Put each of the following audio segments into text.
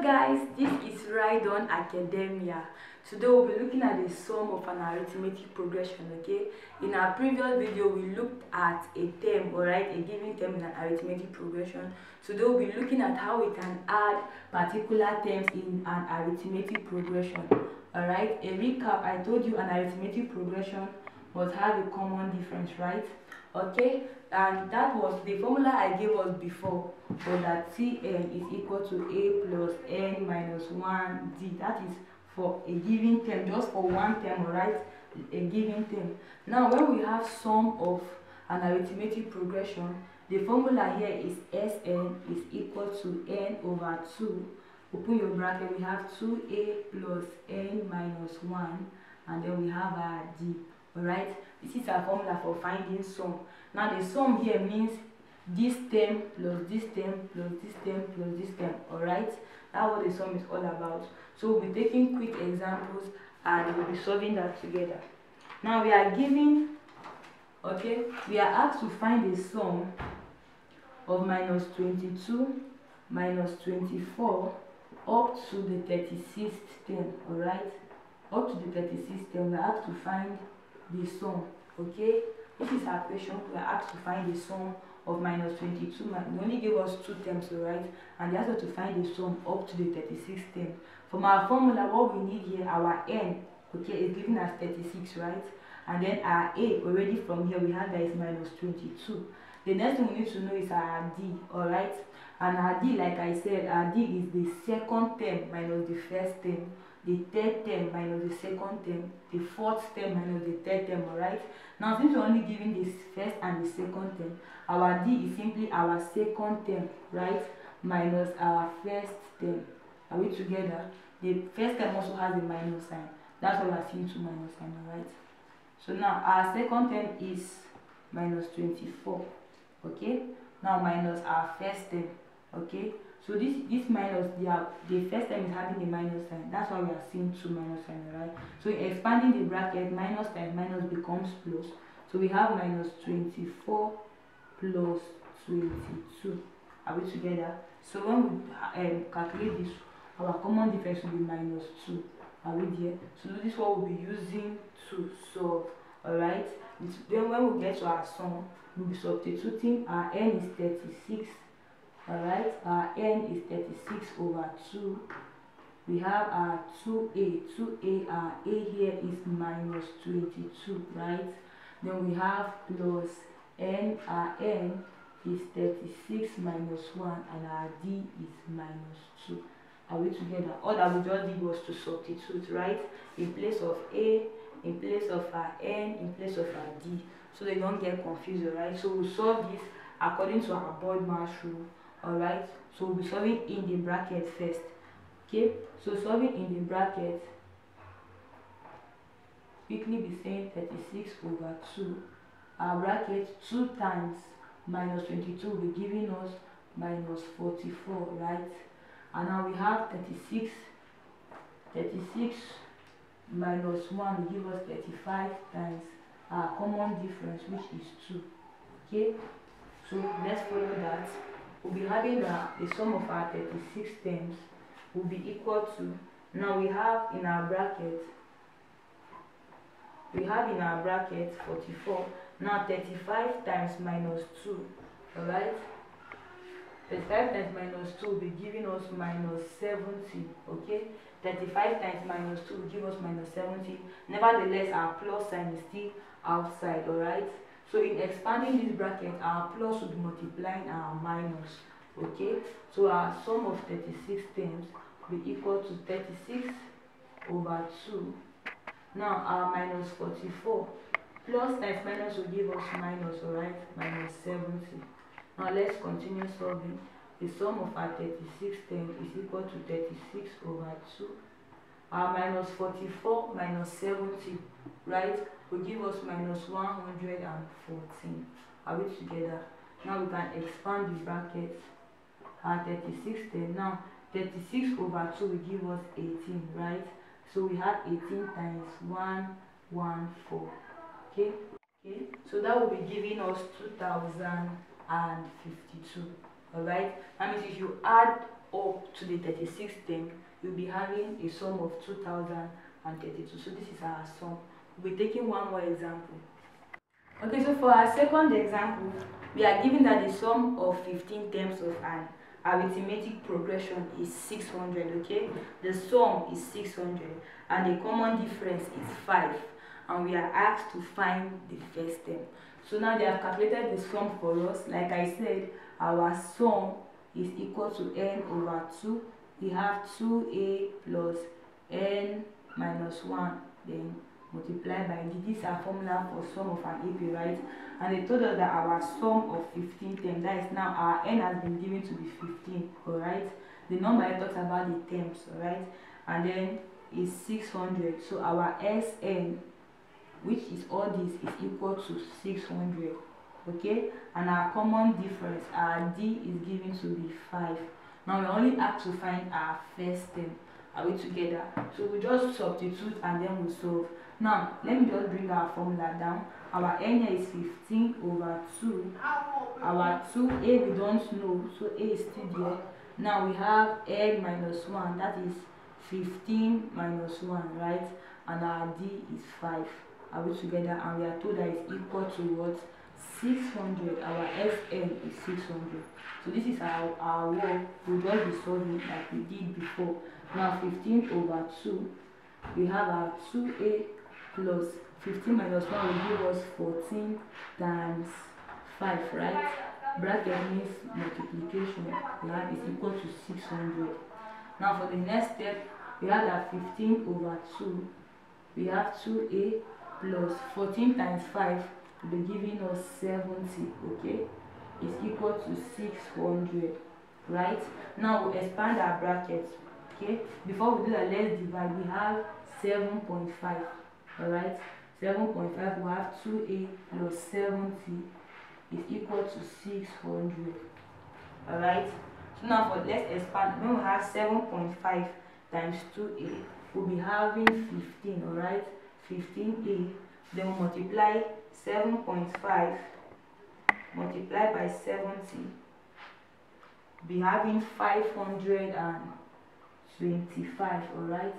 guys, this is Ride-On Academia. Today we'll be looking at the sum of an arithmetic progression, okay? In our previous video, we looked at a term, alright, a given term in an arithmetic progression. Today we'll be looking at how we can add particular terms in an arithmetic progression, alright? A recap, I told you an arithmetic progression must have a common difference, right? Okay, and that was the formula I gave us before, was that Cn is equal to a plus n minus 1d. That is for a given term, just for one term, right? A given term. Now when we have sum of an arithmetic progression, the formula here is Sn is equal to n over 2. Open your bracket, we have 2a plus n minus 1, and then we have our d. Alright, this is our formula for finding sum. Now the sum here means this term plus this term plus this term plus this term. Alright, that's what the sum is all about. So we'll be taking quick examples and we'll be solving that together. Now we are given, okay, we are asked to find the sum of minus 22 minus 24 up to the 36th term. Alright, up to the 36th term, we are asked to find the sum. Okay, this is our question. We are asked to find the sum of minus 22. They only gave us two terms, right? And they asked us to find the sum up to the 36th term. From our formula, what we need here, our n, okay, is given as 36, right? And then our a, already from here we have that is minus 22. The next thing we need to know is our d, alright? And our d, like I said, our d is the second term minus the first term, the third term minus the second term, the fourth term minus the third term, alright? Now since we're only giving this first and the second term, our d is simply our second term, right, minus our first term. Are we together? The first term also has a minus sign. That's why we are seeing two minus sign, alright? So now our second term is minus 24, okay? Now minus our first term, okay? So this minus, the first term is having a minus sign. That's why we are seeing two minus sign, right? So expanding the bracket, minus times minus becomes plus. So we have minus 24 plus 22. Are we together? So when we calculate this, our common difference will be minus 2. Are we there? So this is what we'll be using to solve. Alright? Then when we get to our sum, we'll be substituting. Our n is 36. Alright, our n is 36 over 2. We have our 2a, our a here is minus 22, right? Then we have plus n, our n is 36 minus 1, and our d is minus 2. Are we together? All that we just did was to substitute, right? In place of a, in place of our n, in place of our d, so they don't get confused, right? So we'll solve this according to our BODMAS rule. Alright, so we'll be solving in the bracket first. Okay, so solving in the bracket, quickly be saying 36 over 2. Our bracket 2 times minus 22 will be giving us minus 44, right? And now we have 36 minus 1 will give us 35 times our common difference, which is 2. Okay, so let's follow that. We'll be having the sum of our 36 terms will be equal to, now we have in our bracket 44. Now 35 times minus 2, alright? 35 times minus 2 will be giving us minus 70, okay? 35 times minus 2 will give us minus 70. Nevertheless, our plus sign is still outside, alright? So in expanding this bracket, our plus will be multiplying our minus, okay? So our sum of 36 terms will be equal to 36 over 2. Now our minus 44, plus times minus will give us minus, alright? Minus 70. Now let's continue solving. The sum of our 36 terms is equal to 36 over 2. Our minus 44 minus 70, right, will give us minus 114. Are we together? Now we can expand the bracket. Our 36 term, now 36 over 2 will give us 18, right? So we have 18 times 114. Okay? Okay, so that will be giving us 2052. Alright, that means if you add up to the 36th term, you'll be having a sum of 2032. So this is our sum. We'll be taking one more example. Okay, so for our second example, we are given that the sum of 15 terms of an arithmetic progression is 600. Okay, the sum is 600 and the common difference is 5, and we are asked to find the first term. So now they have calculated the sum for us. Like I said, our sum is equal to n over 2. We have 2a plus n minus 1, then multiply by d. This is our formula for sum of an AP, right? And they told us that our sum of 15 terms, that is now our n has been given to be 15, alright? The number it talks about the terms, alright? And then is 600. So our Sn, which is all this, is equal to 600. Okay, and our common difference, our d, is given to be 5. Now we only have to find our first term. Are we together? So we just substitute and then we solve. Now let me just bring our formula down. Our n here is 15 over 2. Our 2a we don't know, so a is still there. Now we have n minus 1, that is 15 minus 1, right? And our d is 5. Are we together? And we are told that it's equal to what? 600. Our Sn is 600. So this is our work. We'll just be solving like we did before. Now 15 over 2. We have our 2a plus 15 minus 1 will give us 14 times 5, right? Bracket means multiplication. We have is equal to 600. Now for the next step, we have that 15 over 2. We have 2a plus 14 times 5 will be giving us 70, okay? Is equal to 600, right? Now we'll expand our brackets, okay? Before we do that, let's divide. We have 7.5, alright? 7.5, we have 2a plus 70 is equal to 600, alright? So now let's expand. When we have 7.5 times 2a, we'll be having 15, alright? 15a, then we'll multiply 7.5 multiplied by 70, be having 525, alright?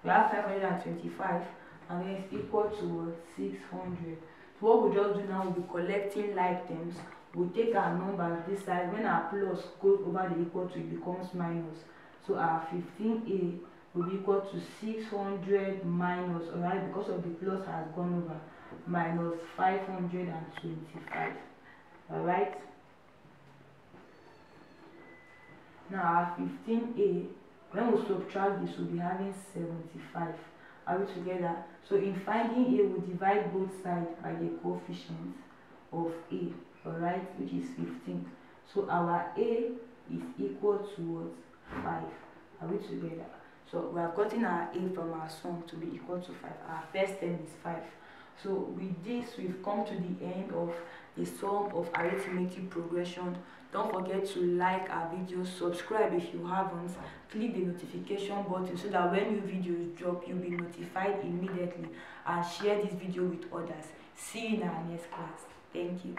We have 525 and then it's equal to 600. So what we'll just do now, we'll be collecting like terms. We'll take our numbers this side. When our plus goes over the equal to, it becomes minus. So our 15a will be equal to 600 minus, alright, because of the plus has gone over, minus 525, alright. Now our 15a, when we subtract this, we'll be having 75. Are we together? So in finding a, we divide both sides by the coefficient of a, alright, which is 15. So our a is equal to what? 5. Are we together? So we have gotten our a from our sum to be equal to 5. Our first term is 5. So with this, we've come to the end of the sum of arithmetic progression. Don't forget to like our videos, subscribe if you haven't, click the notification button so that when new videos drop, you'll be notified immediately, and share this video with others. See you in our next class. Thank you.